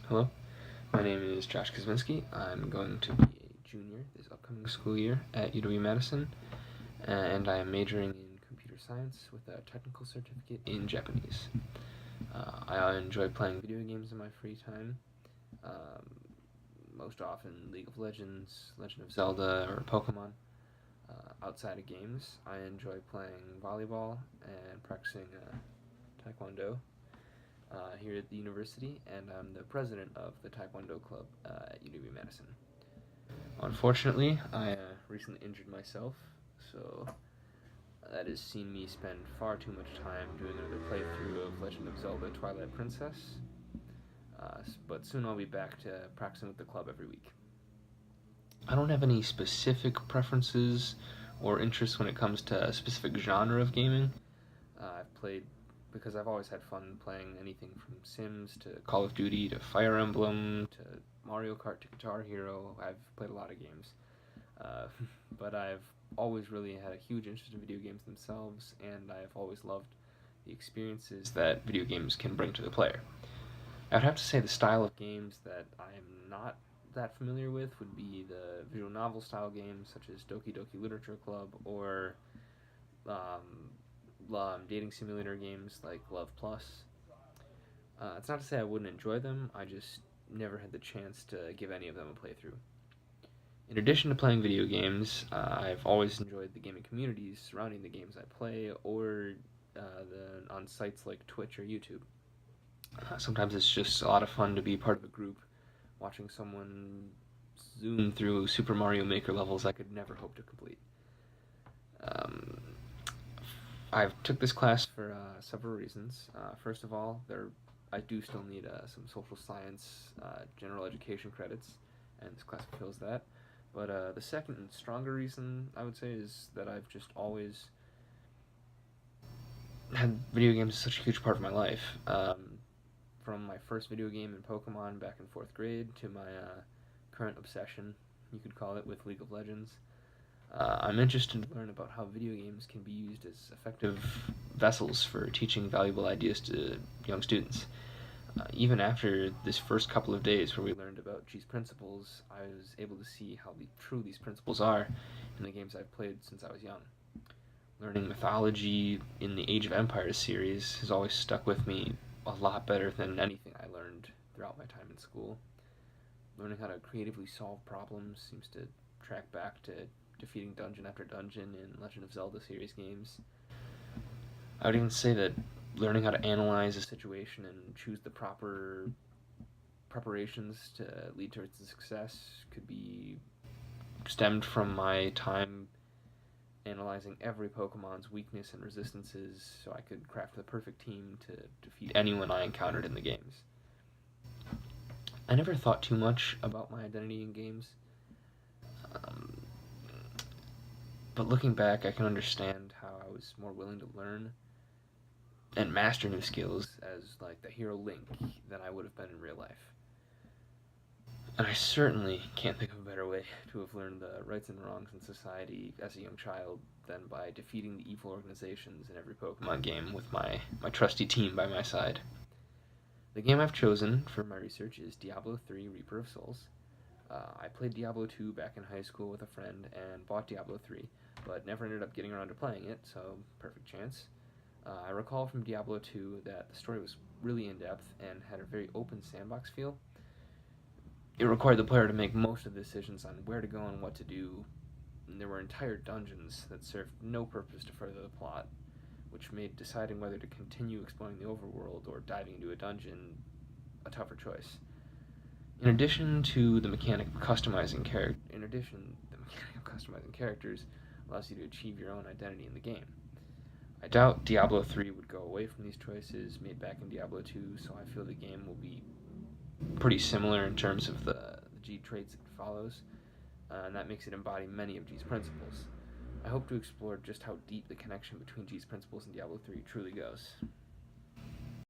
Hello, my name is Josh Kuzminski. I'm going to be a junior this upcoming school year at UW-Madison, and I am majoring in computer science with a technical certificate in Japanese. I enjoy playing video games in my free time, um, most often League of Legends, Legend of Zelda, or Pokemon. Outside of games, I enjoy playing volleyball and practicing Taekwondo here at the university, and I'm the president of the Taekwondo club at UW-Madison. Unfortunately, I recently injured myself, so that has seen me spend far too much time doing another playthrough of Legend of Zelda Twilight Princess, but soon I'll be back to practicing with the club every week. I don't have any specific preferences or interests when it comes to a specific genre of gaming. I've played because I've always had fun playing anything from Sims to Call of Duty to Fire Emblem to Mario Kart to Guitar Hero. I've played a lot of games. Uh, but I've always really had a huge interest in video games themselves, and I've always loved the experiences that video games can bring to the player. I would have to say the style of games that I'm not that familiar with would be the visual novel style games such as Doki Doki Literature Club or dating simulator games like Love Plus. It's not to say I wouldn't enjoy them, I just never had the chance to give any of them a playthrough. In addition to playing video games, I've always enjoyed the gaming communities surrounding the games I play, or on sites like Twitch or YouTube. Sometimes it's just a lot of fun to be part of a group, watching someone zoom through Super Mario Maker levels I could never hope to complete. Um, I took this class for several reasons. First of all, I do still need some social science, general education credits, and this class fulfills that. But the second and stronger reason, I would say, is that I've just always had video games as such a huge part of my life. From my first video game in Pokemon back in 4th grade to my current obsession, you could call it, with League of Legends. I'm interested to learn about how video games can be used as effective vessels for teaching valuable ideas to young students. Even after this first couple of days where we learned about G's principles, I was able to see how true these principles are in the games I've played since I was young. Learning mythology in the Age of Empires series has always stuck with me a lot better than anything I learned throughout my time in school. Learning how to creatively solve problems seems to track back to defeating dungeon after dungeon in Legend of Zelda series games. I would even say that learning how to analyze a situation and choose the proper preparations to lead towards success could be stemmed from my time analyzing every Pokemon's weakness and resistances so I could craft the perfect team to defeat anyone I encountered in the games. I never thought too much about my identity in games, but looking back I can understand how I was more willing to learn and master new skills as like the hero Link than I would have been in real life. And I certainly can't think of a better way to have learned the rights and wrongs in society as a young child than by defeating the evil organizations in every Pokemon game with my trusty team by my side. The game I've chosen for my research is Diablo 3 Reaper of Souls. I played Diablo 2 back in high school with a friend and bought Diablo 3, but never ended up getting around to playing it, so perfect chance. I recall from Diablo 2 that the story was really in-depth and had a very open sandbox feel. It required the player to make most of the decisions on where to go and what to do, and there were entire dungeons that served no purpose to further the plot, which made deciding whether to continue exploring the overworld or diving into a dungeon a tougher choice. In addition, the mechanic of customizing characters allows you to achieve your own identity in the game. I doubt Diablo 3 would go away from these choices made back in Diablo 2, so I feel the game will be pretty similar in terms of the G traits it follows, and that makes it embody many of G's principles. I hope to explore just how deep the connection between G's principles and Diablo 3 truly goes.